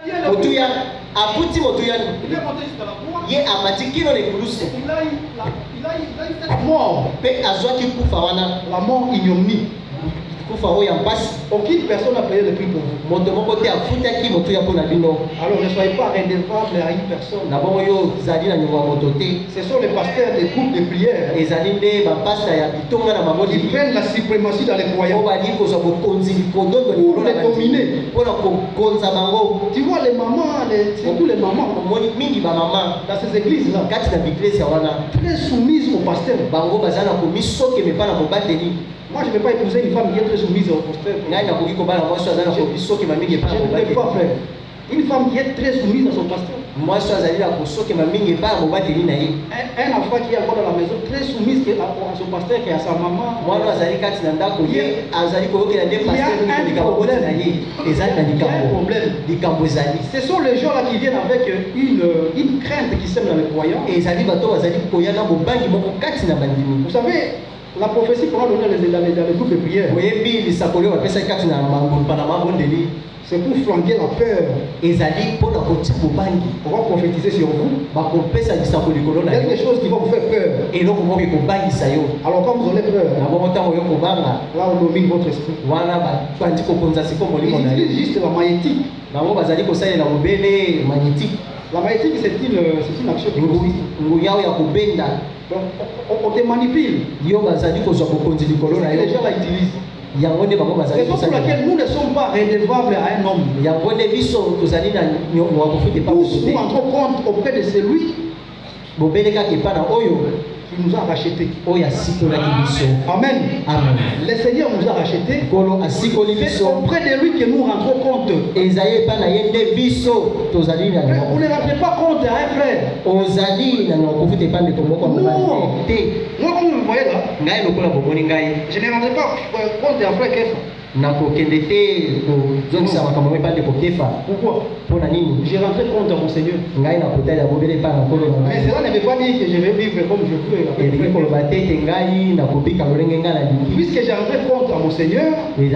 Motuya aputi motuya. Ye amatikino ne kulusi. Mort. Pe azwaki kufa wana. La mort ignominie. Kufa oya mpasi. Aucune personne n'a payé le prix pour vous. Moto moko te afutaki motuya pona bino. Alors ne soyez pas redevable à une personne. Na bongo yo zali na nyonga moto te. Ce sont les pasteurs des groupes de prière. Ezali nde ba pasta ya bitonga na mabodi. Ils prennent la suprématie dans les croyants. Obali ko so bokonzi bipondo Pour les dominer. Pona kokonza bango. Tu vois les mamans, surtout les mamans, moni mingi ba maman dans ces églises là, kati na biglesi wana très soumises au pasteur. Bango bazana ko misoke me pa na mobateli. Moi je ne vais pas épouser une femme qui est très soumise au pasteur. Ngai na koki ko bala moi so azana ko misoke ma mingi pa na mobateli. Une femme qui est très soumise à son pasteur. Moi so azali la kosoke ma mingi pa na mobateli na ye. Un enfant qui est encore dans la maison très soumise à son pasteur et à sa maman. Moi no azali kati na ndako ye azali ko okela nde pasteur ni ko likabo na ye. Ezali na likambo ezali. Ce sont les gens là qui viennent avec une crainte qui sème dans les croyants. Et ezali bato bazali koya na bobangi moko kati na bandimi. Vous savez, la prophétie qu'on a donnée dans les groupes de prière, c'est pour flanquer la peur. On va prophétiser sur vous quelque chose qui va vous faire peur. Alors quand vous aurez peur, là on domine votre esprit. Ils utilisent juste la magnétique. La magnétique c'est une action qui consiste. Donc, on te manipule. Les gens l'utilisent. C'est pour laquelle nous ne sommes pas redevables à un homme. Tous nous entrons compte auprès de celui qui nous a rachetés. Amen. Amen. Le Seigneur nous a rachetés. C'est auprès de lui que nous rentrons compte. Vous ne rentrez pas compte à un frère. Non. Moi, comme vous me voyez là, je ne rendrai pas compte à un frère Kefa. Pourquoi? J'ai rentré compte à mon Seigneur. Mais cela ne veut pas dire que je vais vivre comme je veux. Puisque j'ai rentré compte à mon Seigneur, il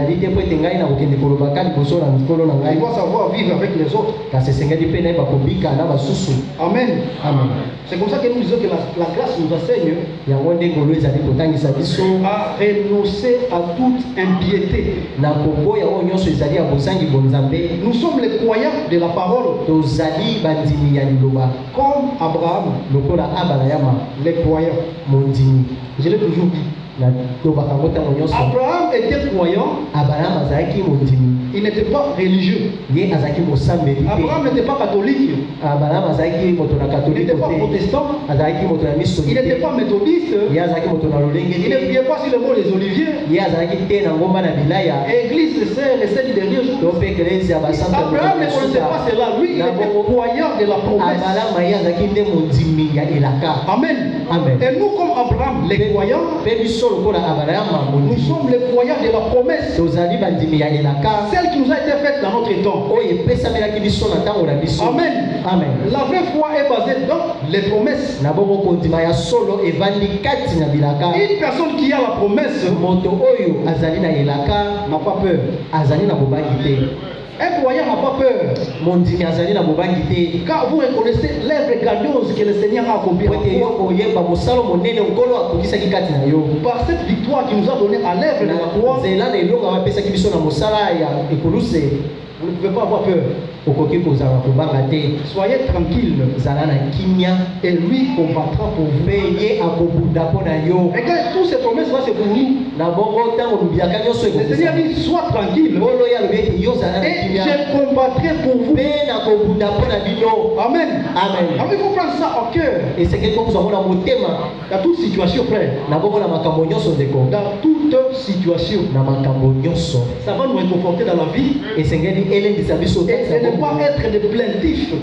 doit savoir vivre avec les autres. Amen. Amen. C'est comme ça que nous disons que la grâce nous enseigne à renoncer à toute impiété. Nous sommes les croyants de la parole. Comme Abraham, les croyants. Je l'ai toujours dit. Abraham était croyant. Il n'était pas religieux. Abraham n'était pas catholique. Il n'était pas protestant. Il n'était pas méthodiste. Il ne priait pas sur le mont des Oliviers. Église, c'est le seul dernier jour. Abraham ne connaissait pas cela. Lui, il était croyant de la promesse. Amen. Et nous, comme Abraham, les croyants, nous sommes les croyants de la promesse. Celle qui nous a été faite dans notre temps. Amen. Amen. La vraie foi est basée dans les promesses. Une personne qui a la promesse n'a pas peur. Un croyant n'a pas peur. Car vous reconnaissez l'œuvre grandiose que le Seigneur a accomplie. Par cette victoire qu'il nous a donnée à l'œuvre de la croix, vous ne pouvez pas avoir peur. Soyez tranquille. Et lui combattra pour vous. Regarde, toutes ces promesses là, c'est pour nous. Le Seigneur dit, sois tranquille. Et je combattrai pour vous. Amen. Amen. Alors il faut prendre ça au cœur. Dans toute situation, frère. Dans toute situation. Ça va nous réconforter dans la vie. Et ne pas être de plaintif.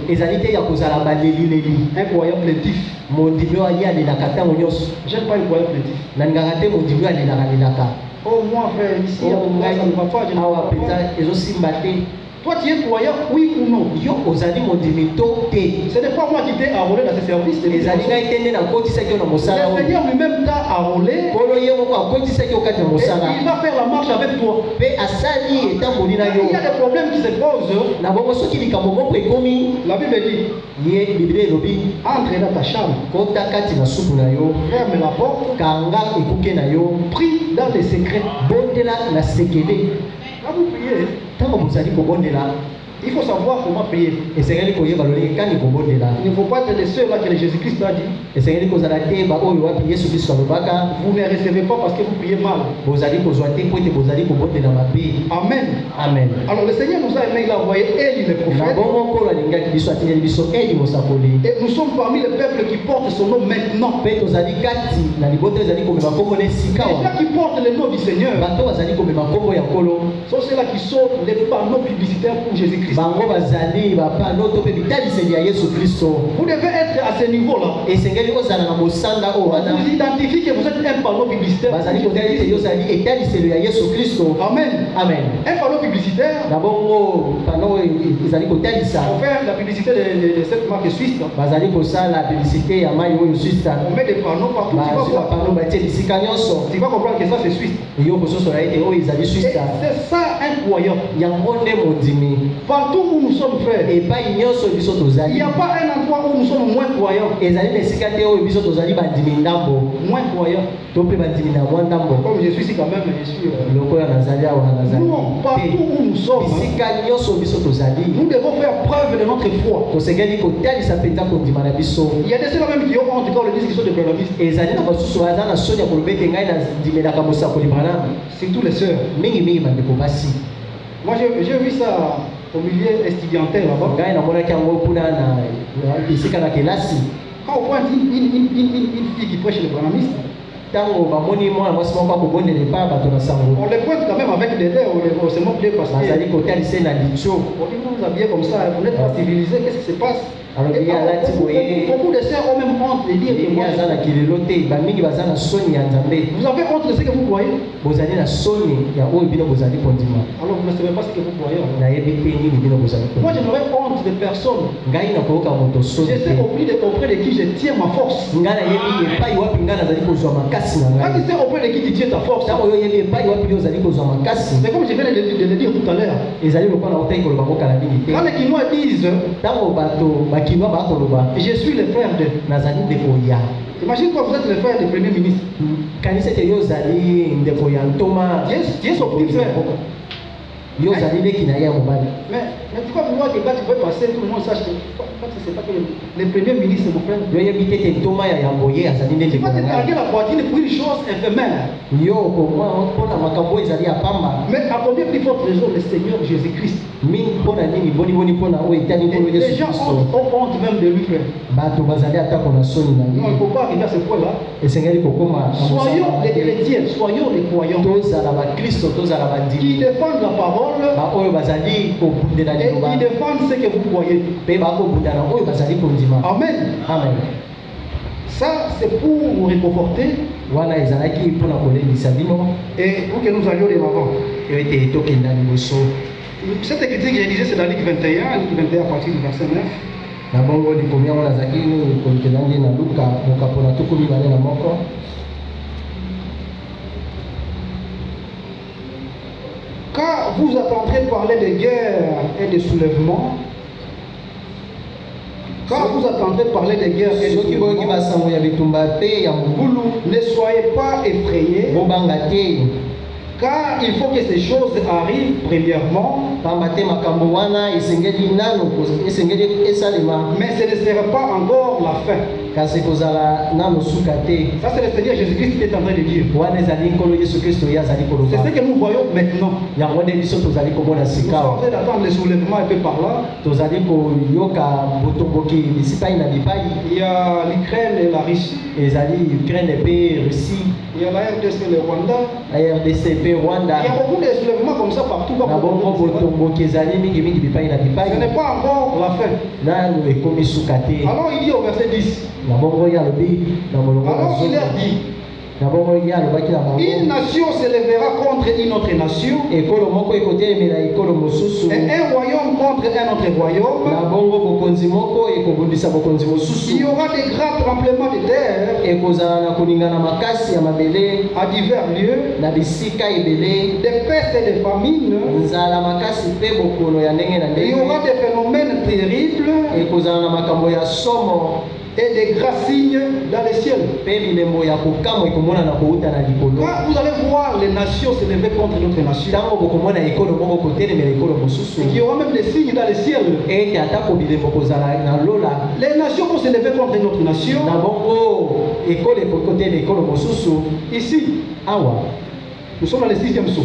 Un croyant plaintif. J'aime pas un croyant plaintif. Oh moi frère, ici ça ne va pas, je ne va pas. Toi, tu es croyant, oui ou non? Yo ozali mondimito te. Ce n'est pas moi qui t'ai enrôlé dans ce service. Le Seigneur lui-même t'a enrôlé. Et il va faire la marche avec toi. Il y a des problèmes qui se posent. La Bible dit, entre dans ta chambre, ferme la porte, prie dans les secrets. Quand vous priez, il faut savoir comment prier. Il ne faut pas être le seul là que Jésus-Christ a dit. Vous ne recevez pas parce que vous priez mal. Amen. Amen. Alors le Seigneur nous a aimé, il a envoyé Élie le prophète. Et nous sommes parmi les peuples qui portent son nom maintenant. Les gens qui portent le nom du Seigneur sont ceux-là qui sont les panneaux publicitaires pour Jésus-Christ. Vous devez être à ce niveau-là. Vous identifiez que vous êtes un panneau publicitaire. Amen. Amen. Un panneau publicitaire. On fait la publicité de cette marque suisse. On met des panneaux partout. Tu vas comprendre que ça c'est suisse. Et c'est ça un croyant. Partout où nous sommes frères, il n'y a pas un endroit où nous sommes moins croyants. Moins croyants. Comme je suis ici quand même, je suis. Non, partout où nous sommes, nous devons faire preuve de notre foi. Il y a des ceux même qui ont honte quand on le dit qu'ils sont des brananistes. C'est tous les sœurs. Moi j'ai vu ça au milieu estudiantin là-bas. Quand on voit une fille qui prêche le branamisme, on les pointe quand même avec des lèvres, on se moque parce que on dit vous vous habillez comme ça, vous n'êtes pas civilisé, qu'est-ce qui se passe? Beaucoup de sœurs ont même honte de dire que moi. Vous avez honte de ce que vous croyez? Alors vous ne savez pas ce que vous croyez. Moi je n'aurais honte de personne. Je sais auprès de qui je tiens ma force. Quand tu sais auprès de qui tu tiens ta force, c'est comme je viens de le dire tout à l'heure. Quand les Quinois disent je suis le frère de. Imagine toi, vous êtes le frère du premier ministre. Qui est son petit frère? Mais tu vas vouloir que quand tu veux passer, tout le monde sache que c'est pas que le premier ministre, mon frère. Tu vas te targuer la poitrine pour une chose éphémère. Mais à combien plus forte raison le Seigneur Jésus-Christ? Les gens ont honte même de lui, frère. Non, il ne faut pas arriver à ce point-là. Soyons les chrétiens, soyons les croyants qui défendent la parole et qui défendent ce que vous croyez. Amen. Amen. Ça, c'est pour vous réconforter et pour que nous allions de l'avant. Cette écriture que je disais, c'est dans Luc 21, Luc 21 à partir du verset 9. Car vous entendrez parler de guerre et de soulèvement. Quand vous entendrez parler de guerre et de soulèvement, ne soyez pas effrayés. Car il faut que ces choses arrivent premièrement. Mais ce ne sera pas encore la fin. Ça c'est le Seigneur Jésus-Christ qui est en train de dire. C'est ce que nous voyons maintenant. Nous sommes en train d'attendre le soulèvement un peu par là. Il y a l'Ukraine et la Russie. Il y a la RDC et le Rwanda. Il y a beaucoup de soulèvements comme ça partout. Ce n'est pas encore la fin. Alors il dit au verset 10. Alors il leur dit, Une nation se lèvera contre une autre nation. Et un royaume contre un autre royaume. Il y aura des grands tremblements de terre à divers lieux, des pestes et des famines. Il y aura des phénomènes terribles et des grands signes dans les ciels. Quand vous allez voir les nations se lever contre notre nation, il y aura même des signes dans les ciels. Les nations vont se lever contre notre nation. Ici, nous sommes dans le 6e saut.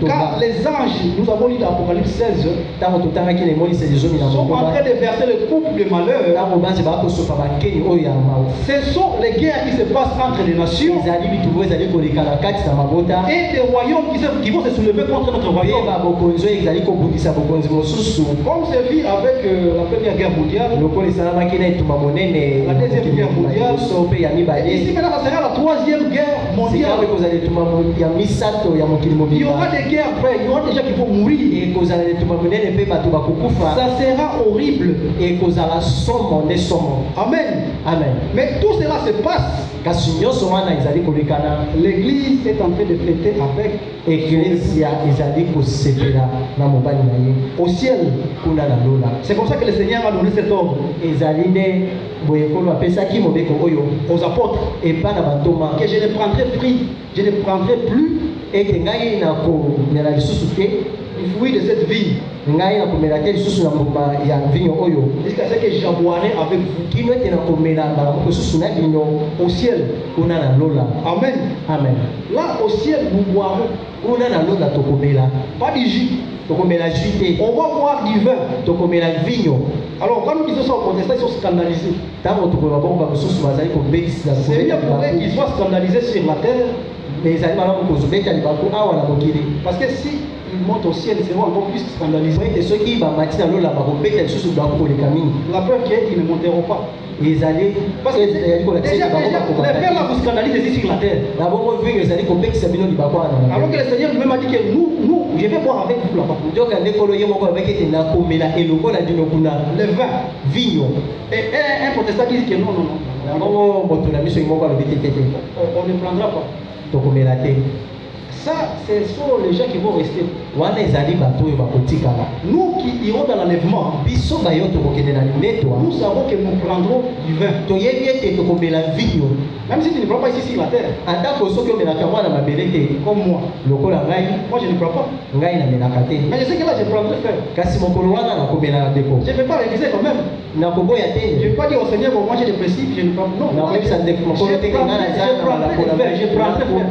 Car les anges, nous avons lu dans l'Apocalypse 16, sont en train de verser le couple de malheur. Ce sont les guerres qui se passent entre les nations et des royaumes qui vont se soulever contre notre royaume. Comme c'est vu avec la Première Guerre mondiale, la Deuxième Guerre mondiale, et ici maintenant ça sera la Troisième Guerre mondiale. Il y aura des guerres après, il y aura des gens qui vont mourir. Ça sera horrible. Amen. Amen. Mais tout cela se passe. L'église est en train de fêter avec au ciel. C'est comme ça que le Seigneur a donné cet ordre aux apôtres que je ne prendrai plus du fruit de cette vie jusqu'à ce que j'aboirai avec vous au ciel. Amen. Amen. Là au ciel nous boirons pas du jus. On va boire du vin. Alors quand nous disons ça aux protestants, ils sont scandalisés. C'est bien pour eux qu'ils soient scandalisés sur la terre. Parce que si ils montent au ciel, ils seront encore plus scandalisés. La preuve qui est qu'ils ne monteront pas. Parce que déjà, les frères là vous scandalisent ici sur la terre. Alors que le Seigneur lui-même a dit que nous, je vais boire avec vous là-bas. Le vin. Et un protestant dit que non. On ne prendra pas. Ça, ce sont les gens qui vont rester. Nous qui irons dans l'enlèvement, nous savons que nous prendrons du vin. Même si tu ne prends pas ici sur la terre. Comme moi. Moi je ne prends pas. Mais je sais que là je prendrai frère. Je ne vais pas réviser quand même. Je ne vais pas dire au Seigneur, moi j'ai des principes, je ne prends pas. Non. Je prendrai frère.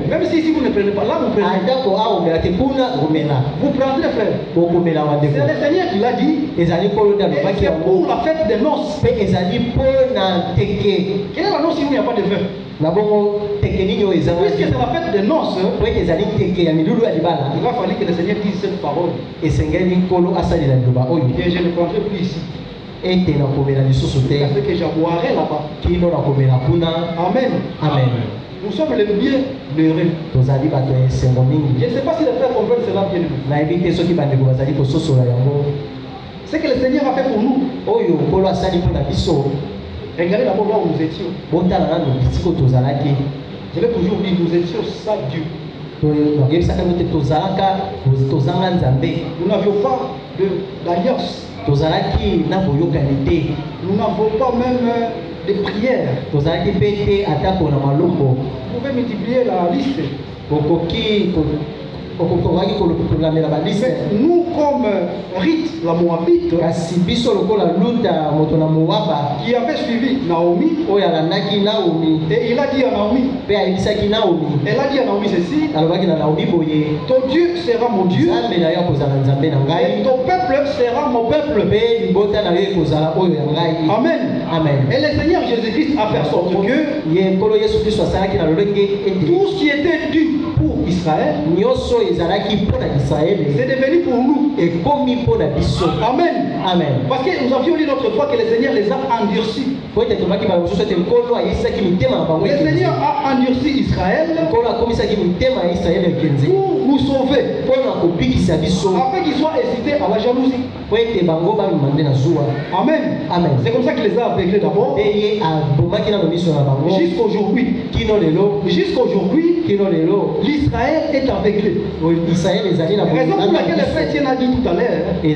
Même si ici vous ne prenez pas, là vous prenez. Vous prendrez frère. C'est le Seigneur qui l'a dit. Et c'est pour la fête des noces. Quelle est la noce si il n'y a pas de vin? Puisque c'est la fête des noces, il va falloir que le Seigneur dise cette parole. Et je ne prendrai plus ici. Parce que j'aboirai là-bas. Amen. Amen. Nous sommes les bienheureux. Je ne sais pas si les frères comprennent cela bien. Ce que le Seigneur a fait pour nous. Regardez d'abord là où nous étions. Je l'ai toujours dit, nous étions sans Dieu. Nous n'avions pas d'alliance. Nous n'avons pas même de prières. Vous pouvez multiplier la liste. Mais nous comme Rite, la Moabite, qui avait suivi Naomi, et il a dit à Naomi, elle a dit à Naomi ceci, ton Dieu sera mon Dieu, et ton peuple sera mon peuple. Amen. Amen. Et le Seigneur Jésus-Christ a fait en sorte que tout ce qui était dû pour Israël, c'est devenu pour nous. Amen. Amen. Parce que nous avions dit l'autre fois que le Seigneur les a endurcis. Le Seigneur a endurci Israël pour nous sauver, afin qu'il soit excité à la jalousie. Amen. Amen. C'est comme ça qu'il les a aveuglés d'abord. Jusqu'aujourd'hui. Jusqu'aujourd'hui, l'Israël est aveuglé. Raison pour laquelle le frère Etienne a dit tout à l'heure que le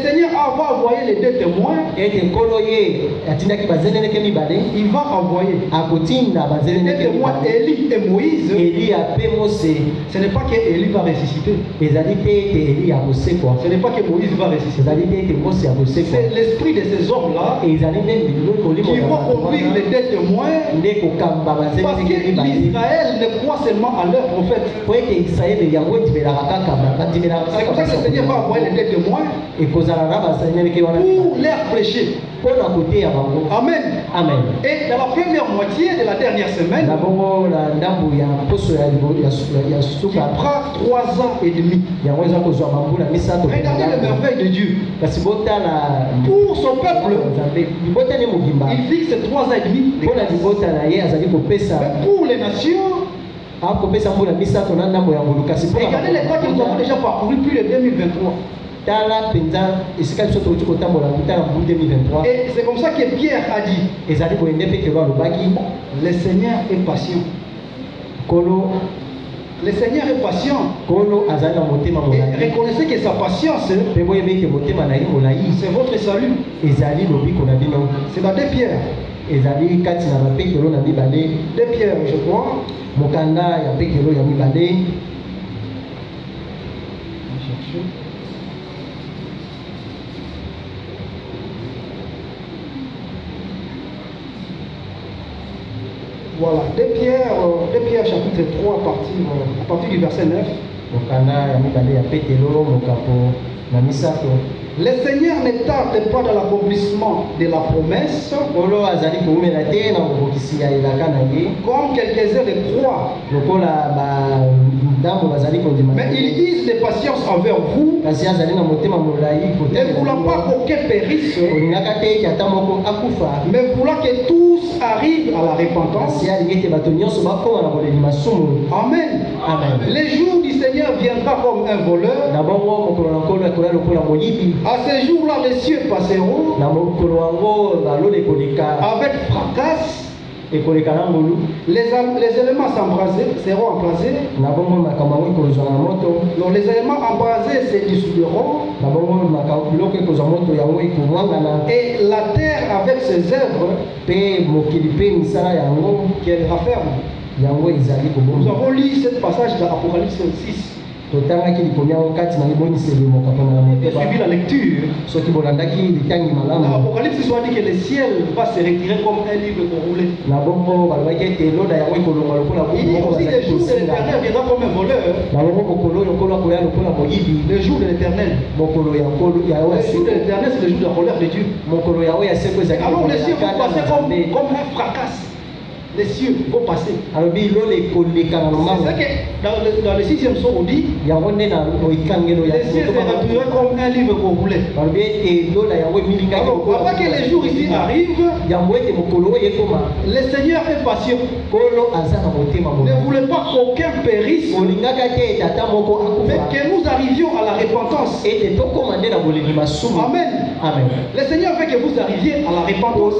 Seigneur va envoyer les deux témoins. Il va envoyer les deux témoins, Élie et Moïse. Ce n'est pas que Élie va ressusciter. Ce n'est pas que Moïse va ressusciter. C'est l'esprit de ces hommes-là qui vont conduire les deux témoins. Parce que l'Israël ne croit seulement à leur prophète. C'est comme ça que le Seigneur va envoyer les deux témoins pour leur prêcher. Amen. Amen. Et dans la première moitié de la dernière semaine, il prend 3 ans et demi. Regardez les merveilles de Dieu. Pour son peuple, il fixe 3 ans et demi. Mais pour les nations, regardez les temps que nous avons déjà parcouru depuis le 2023. Et c'est comme ça que Pierre a dit, le Seigneur est patient. Le Seigneur est patient. Et reconnaissez que sa patience, c'est votre salut. C'est dans 2 Pierre. 2 Pierre, je crois. Voilà, 2 Pierre chapitre 3 à partir du verset 9. Le Seigneur ne tarde pas dans l'accomplissement de la promesse, comme quelques-uns le croient. Mais il use de patience envers vous, ne voulant pas qu'aucun périsse, mais voulant que tous arrivent à la repentance. Amen. Amen. Le jour du Seigneur viendra comme un voleur. À ce jour-là, les cieux passeront avec fracas. Les éléments seront embrasés. Donc les éléments embrasés se dissoudront. Et la terre avec ses œuvres qu'elle rafferme. Nous avons lu ce passage dans Apocalypse 6. J'ai suivi la lecture. Dans l'Apocalypse, il soit dit que le ciel va se retirer comme un livre enroulé. Il dit aussi que le jour de l'Éternel viendra comme un voleur. Le jour de l'Éternel. Le jour de l'Éternel, c'est le jour de la colère de Dieu. Alors les cieux vont passer comme un fracas. Les cieux vont passer. C'est ça que dans le 6e psaume on dit, les cieux se retireraient comme un livre roulé. Alors avant que les jours ici arrivent, le Seigneur est patient. Ne voulait pas qu'aucun périsse, mais que nous arrivions à la repentance. Amen. Amen. Le Seigneur veut que vous arriviez à la repentance.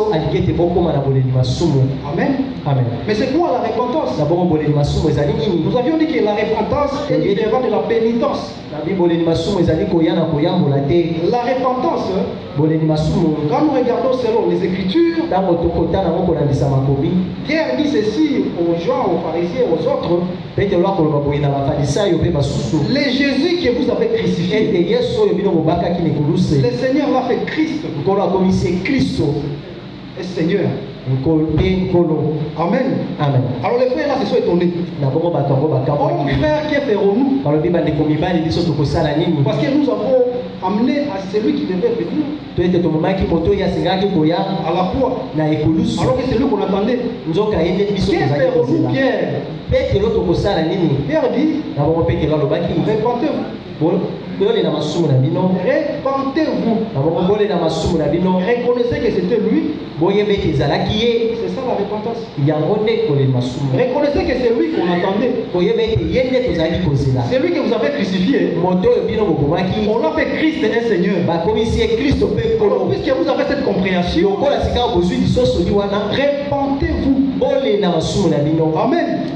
Amen. Amen. Mais c'est quoi la repentance? Nous avions dit que la repentance est différente de la pénitence. La repentance, quand nous regardons selon les Écritures, Pierre dit ceci aux gens, aux pharisiens, aux autres. Le Jésus que vous avez crucifié, le Seigneur l'a fait Christ. Et Seigneur. Amen. Amen. Alors les frères là se sont étonnés. Oh frère, que ferons-nous? Parce que nous avons amené à celui qui devait venir à la croix. Alors que c'est lui qu'on attendait. Que ferons-nous, Pierre? Pierre dit, répentez-vous. Repentez-vous. Reconnaissez que c'était lui. C'est ça la repentance. Reconnaissez que c'est lui qu'on attendait. C'est lui que vous avez crucifié. On l'a fait Christ et Seigneur. Alors, puisque vous avez cette compréhension, repentez-vous. Amen.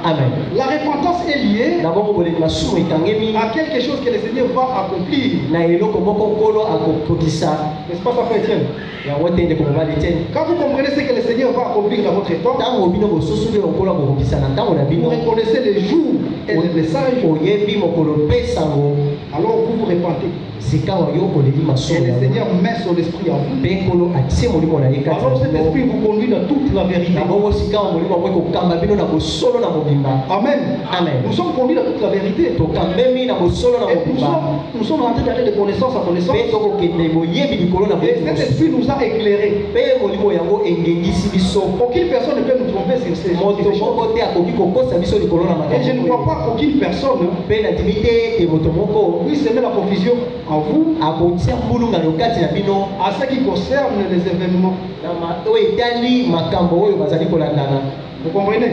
Amen. La repentance est liée à quelque chose que le Seigneur va accomplir. N'est-ce pas ça, frère Etienne? Quand vous comprenez ce que le Seigneur va accomplir dans votre temps, vous reconnaissez les jours et les messages, alors vous vous repentez. Et le Seigneur met son esprit en vous. Alors cet esprit vous conduit dans toute la vérité. Amen. Amen. Nous sommes conduits dans toute la vérité. Et nous sommes en train d'aller de connaissance en connaissance. Et cet esprit nous a éclairés. Aucune personne ne peut nous tromper sur ces choses. Et je ne crois pas qu'aucune personne puisse aimer la confusion en vous à ce qui concerne les événements. Vous comprenez?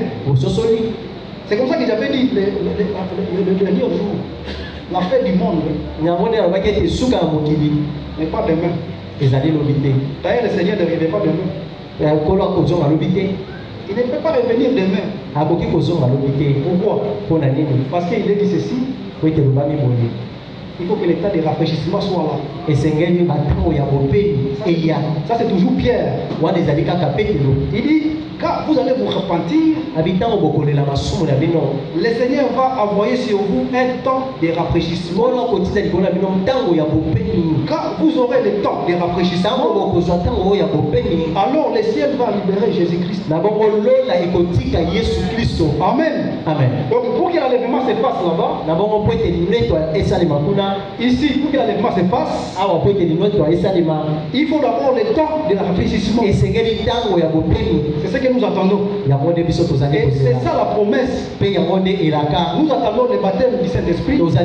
C'est comme ça que j'avais dit le dernier jour. La fête du monde n'est pas demain. D'ailleurs, le Seigneur ne revient pas demain. Il ne peut pas revenir demain. Pourquoi? Parce qu'il a dit ceci. Il faut que l'état de rafraîchissement soit là. Ça c'est toujours Pierre. Il dit, quand vous allez vous repentir, le Seigneur va envoyer sur vous un temps de rafraîchissement. Quand vous aurez le temps de rafraîchissement, alors le ciel va libérer Jésus-Christ. Amen. Amen. Donc pour que l'enlèvement se fasse là-bas, ici, pour que l'enlèvement se fasse, il faut d'abord le temps de rafraîchissement. C'est ce que nous attendons. Et c'est ça la promesse. Nous attendons le baptême du Saint-Esprit. Parce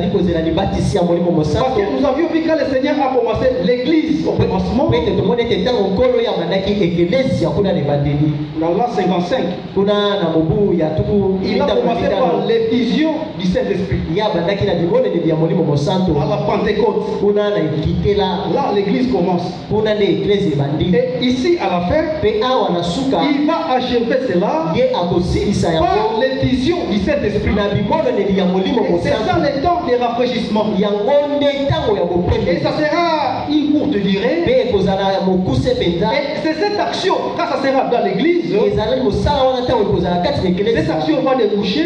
que nous avions vu quand le Seigneur a commencé l'église au commencement. Dans l'an 55, il a commencé par l'effusion du Saint-Esprit. À la Pentecôte, là l'église commence. Et ici à la fin, il va achever cela par l'effusion du Saint-Esprit. C'est ça le temps de rafraîchissement. Et ça sera une courte durée. Et c'est cette action, quand ça sera dans l'église, cette action va déboucher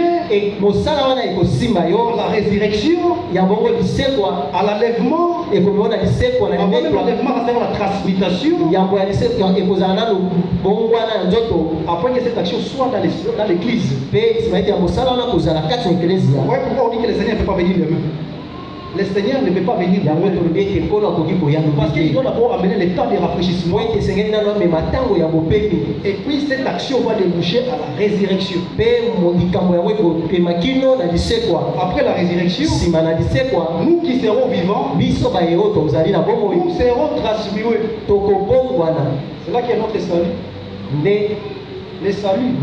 à la résurrection, à l'enlèvement. Avant même l'enlèvement, ça sera la transmutation. Après que cette action soit dans l'église. Ouais, pourquoi on dit que le Seigneur ne peut pas venir demain? Le Seigneur ne peut pas venir demain. Parce qu'il doit d'abord amener le temps de rafraîchissement. Et puis cette action va déboucher à la résurrection. Après la résurrection, nous qui serons vivants, nous serons transmués. C'est là qu'il y a notre salut. Le salut.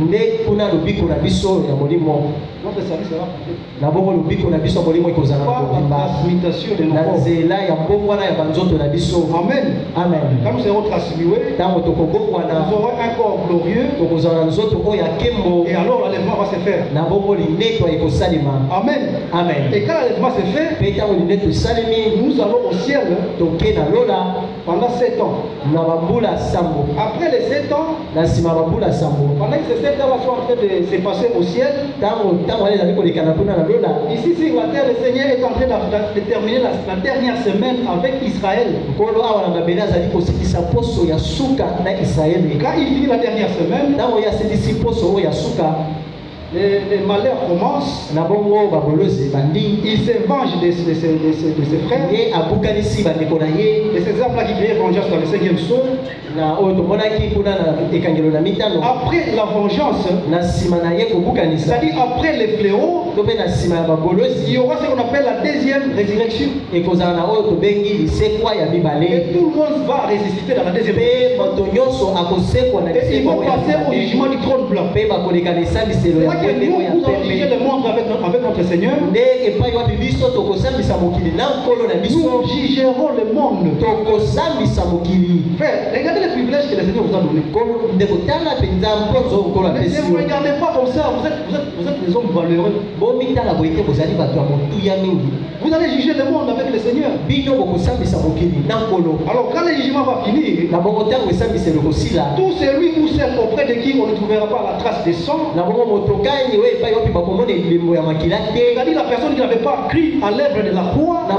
Notre salut sera parfait. Par la transmutation de nos corps. Amen. Amen. Quand nous serons transmués, nous aurons un corps glorieux. Et alors l'enlèvement va se faire. Amen. Amen. Et quand l'enlèvement se fait, nous allons au ciel pendant 7 ans. Après les 7 ans, pendant que ces 7 ans sont en train de se passer au ciel, ici sur la terre, le Seigneur est en train de terminer la dernière semaine avec Israël. Quand il finit la dernière semaine, les malheurs commencent. Il se venge de ses frères. Et c'est ces hommes-là qui créent vengeance dans le 5e psaume. Après la vengeance, c'est-à-dire après les fléaux, il y aura ce qu'on appelle la deuxième résurrection. Et tout le monde va ressusciter dans la deuxième résurrection. Et ils vont passer au jugement du trône blanc. C'est vrai que nous allons juger le monde avec notre Seigneur. Nous jugerons le monde. Frère, regardez les privilèges que le Seigneur vous a donnés. Ne vous regardez pas comme ça, vous êtes des hommes valeureux. Vous allez juger le monde avec le Seigneur. Alors quand le jugement va finir, tout celui ou celle auprès de qui on ne trouvera pas la trace de sang, c'est-à-dire la personne qui n'avait pas cru à l'œuvre de la croix, on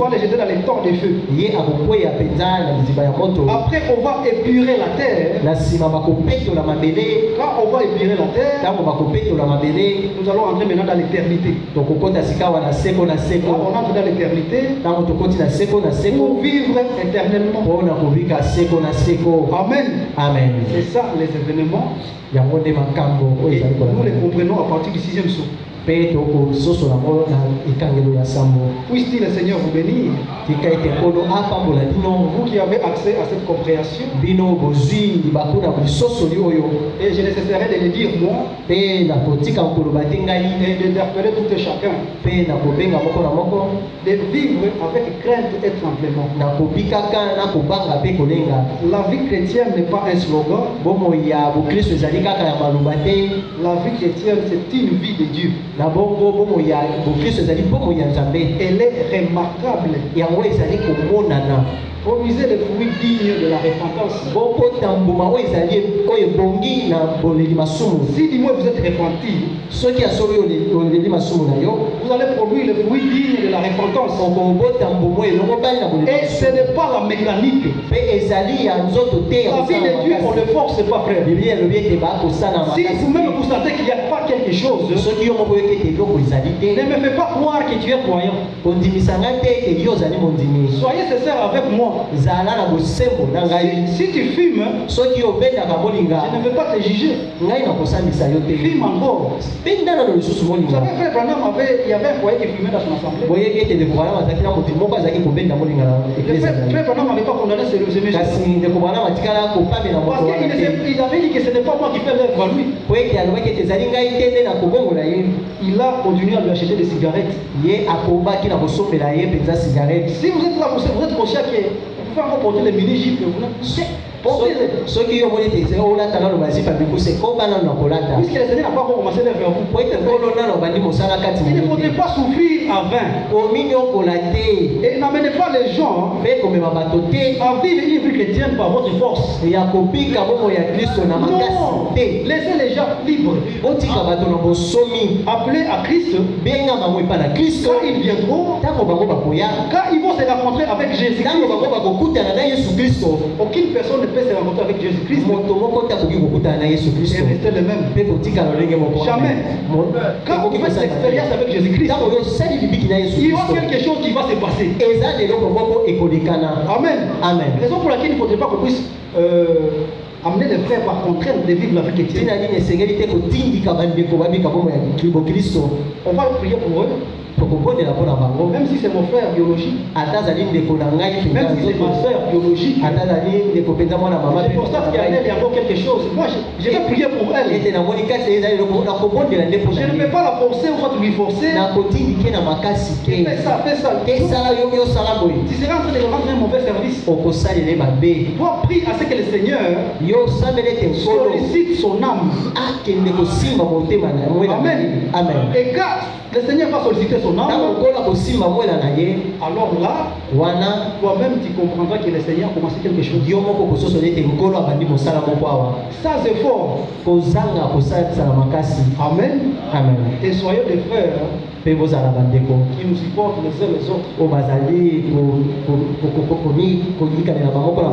va les jeter dans les temps de feu. Après on va épurer la terre. Quand on va épurer la terre, nous allons entrer maintenant dans l'éternité. Là, on entre dans l'éternité pour vivre éternellement. Amen. Amen. C'est ça les événements. Et nous les comprenons à partir du 6e psaume. Puisse-t-il le Seigneur vous bénir? Vous qui avez accès à cette compréhension. Et je nécessaire de le dire moi. Et d'interpeller tout et chacun. De vivre avec crainte et tremblement. La vie chrétienne n'est pas un slogan. La vie chrétienne, c'est une vie de Dieu. Elle est remarquable. Produisez les fruits dignes de la repentance. Si du moins vous êtes repenti, vous allez produire les fruits dignes de la repentance. Et ce n'est pas la mécanique. La vie de Dieu, on ne force pas, frère. Si vous-même vous sentez qu'il n'y a pas quelque chose, ne me fais pas croire que tu es croyant. Soyez sincère avec moi. Si tu fumes, je ne veux pas te juger. Fume encore. Vous savez, frère Branham il y avait un foyer qui fumait dans son assemblée. Frère Branham n'avait pas condamné ce monsieur. Parce qu'il avait dit que ce n'est pas moi qui fais l'œuvre à lui. Il a continué à lui acheter des cigarettes. Si vous êtes là, vous êtes conscient que vous pouvez encore porter les mini-jupes. Puisque le Seigneur n'a pas commencé à faire vous. Il ne faudrait pas souffrir à vain. Et n'amenez pas les gens à vivre une vie chrétienne par votre force. Non, laissez les gens libres. Appelez à Christ. Quand ils viendront, quand ils vont se rencontrer avec Jésus-Christ, aucune personne ne peut se rencontrer avec Jésus-Christ et rester le même. Jamais. Quand vous faites l'expérience avec Jésus-Christ, il y aura quelque chose qui va se passer. Amen. Amen. Raison pour laquelle il ne faudrait pas qu'on puisse amener les frères par contrainte de vivre la vie chrétienne. On va prier pour eux. Même si c'est mon frère biologique, même si c'est ma soeur biologique, je constate qu'il y a encore quelque chose. Moi, je vais prier pour elle. Je ne vais pas la forcer ou pas lui forcer. Fais ça, fais ça. Tu seras en train de rendre un mauvais service. Toi, prie à ce que le Seigneur sollicite son âme. Amen. Et quand le Seigneur va solliciter son âme, alors là, toi-même tu comprendras que le Seigneur a commencé quelque chose. Sans effort. Amen. Amen. Et soyez des frères Pe bozala bandeko. Qui nous supportent les uns les autres. O bazali koyika na bango pour la on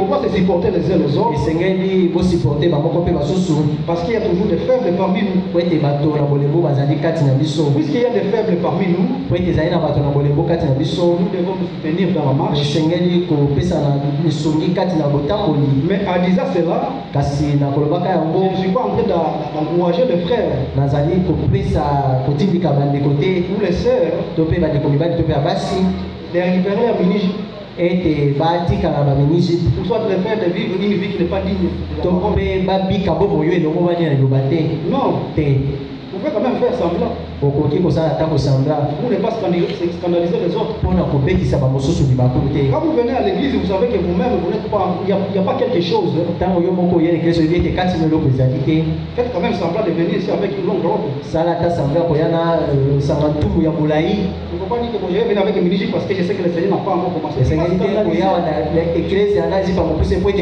va se supporter les uns les autres. Esengeli bo supporter bango pe basusu. Parce qu'il y a toujours des faibles parmi nous. Wete bato na bolembo bazali kati na biso. Puisqu'il y a des faibles parmi nous, wete zali na bato na bolembo kati na biso. Nous devons nous soutenir dans la marche. Esengeli ko pesa na misongi kati na botamboli. Mais en disant cela, kasi na kolobaka yango, je ne suis pas en train d'encourager les frères. Nazali ko pesa kotindika bande côté ou les sœurs. Topé bande ko mibali topé abasi. Les récupérer à Miniji. Et batika na ba Miniji. Pour soit les frères de vivre une vie qui n'est pas digne. Topé babika bobo yo no mobani na lobate. Non. Te. Vous pouvez quand même faire semblant. Pour ne pas scandaliser les autres. Quand vous venez à l'église, vous savez que vous-même, vous n'êtes pas, il n'y a pas quelque chose. Faites quand même semblant de venir ici avec une longue robe. Il ne faut pas dire que je vais venir avec une musique parce que je sais que le Seigneur n'a pas encore commencé. Il ne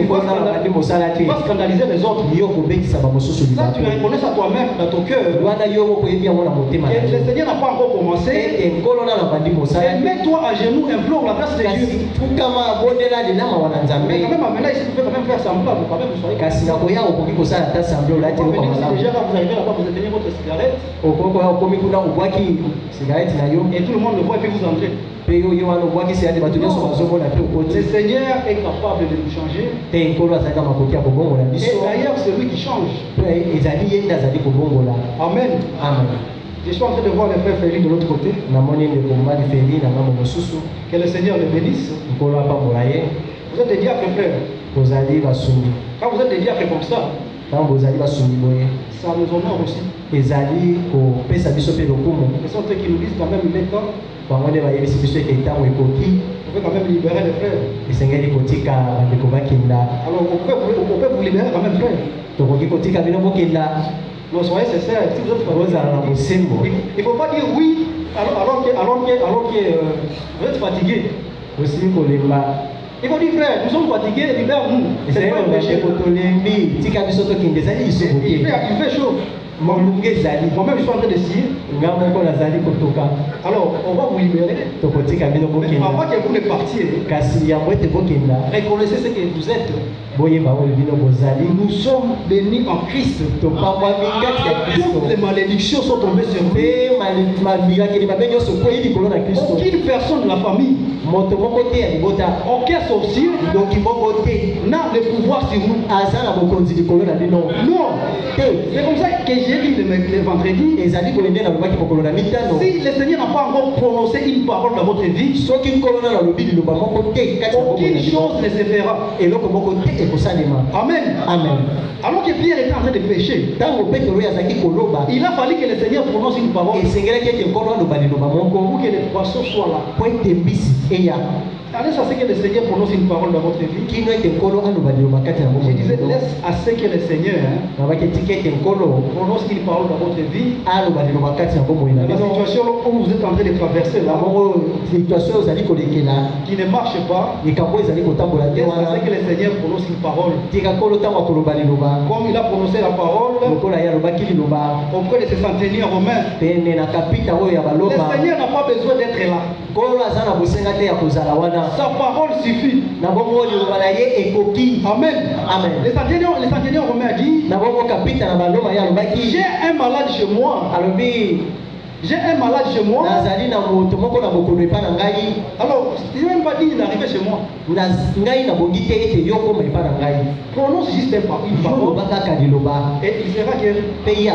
faut pas scandaliser les autres. Ça, tu reconnais ça toi-même dans ton cœur. Le Seigneur n'a pas encore commencé. Et mets-toi à genoux, implore la grâce de Dieu. Mais quand même, maintenant, ici, vous pouvez quand même faire semblant. Vous pouvez soyez déjà là, vous arrivez là-bas, vous éteignez votre cigarette. Et tout le monde le voit et puis vous entrez. Le Seigneur est capable de nous changer. Et d'ailleurs, c'est lui qui change. Amen. Amen. Je suis en train de voir les frères Félix de l'autre côté. Que le Seigneur les bénisse. Vous êtes des diacres, frères. Quand vous êtes des diacres comme ça, ça nous honore aussi. Ce sont eux qui nous disent quand même il est temps. Vous pouvez quand même libérer les frères. Alors on peut vous libérer quand même, frère. Non, soyez sincères. Si vous êtes fatigué, il ne faut pas dire oui alors que vous êtes fatigué. Il faut dire frère, nous sommes fatigués, libère-nous. C'est pas un péché. Il fait chaud. Moi-même, je suis en train de scier. Alors, on va vous libérer. Mais avant que vous ne partiez, reconnaissez ce que vous êtes. Nous sommes bénis en Christ. Toutes les malédictions sont tombées sur nous. Aucune personne de la famille, aucun sorcier n'a le pouvoir sur nous. Non. C'est comme ça que j'ai dit le vendredi. Si le Seigneur n'a pas encore prononcé une parole dans votre vie, aucune chose ne se fera. Amen. Amen. Alors que Pierre était en train de pécher, il a fallu que le Seigneur prononce une parole pour que les poissons soient là. Allez à ce que le Seigneur prononce une parole dans votre vie. Je disais, laisse à ce que le Seigneur prononce une parole dans votre vie. La situation où vous êtes en train de traverser là, qui ne marche pas, laisse à ce que le Seigneur prononce une parole. Comme il a prononcé la parole auprès de ses centeniers romains. Le Seigneur n'a pas besoin d'être là. Sa parole suffit. Amen. Amen. Les centeniers romains a dit, j'ai un malade chez moi. J'ai un malade chez moi. Alors, je ne vais même pas dire d'arriver chez moi. Prononce juste une parole. Et il sera guéri. Et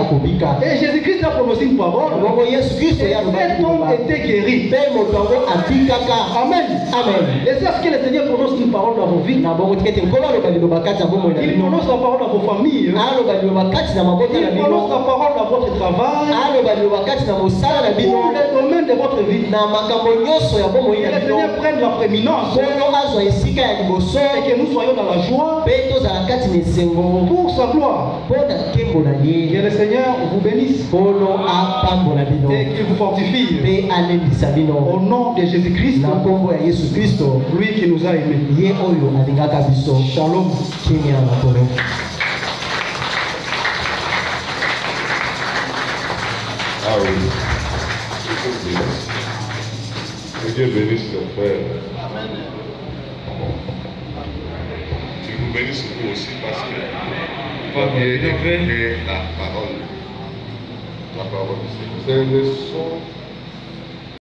Jésus-Christ a prononcé une parole. Et cet homme était guéri. Amen. Amen. Et c'est ce que le Seigneur prononce une parole dans vos vies. Il prononce la parole dans vos familles. Il prononce la parole dans votre travail. Pour les domaines de votre vie. Que le Seigneur prenne la prééminence. Et que nous soyons dans la joie. Pour sa gloire. Que le Seigneur vous bénisse. Et qu'il vous fortifie. Au nom de Jésus-Christ. Lui qui nous a aimés. Shalom. Ah oui. Que Dieu bénisse le frère. Je vous bénisse vous aussi parce que vous avez écouté la parole. La parole du Seigneur. C'est une leçon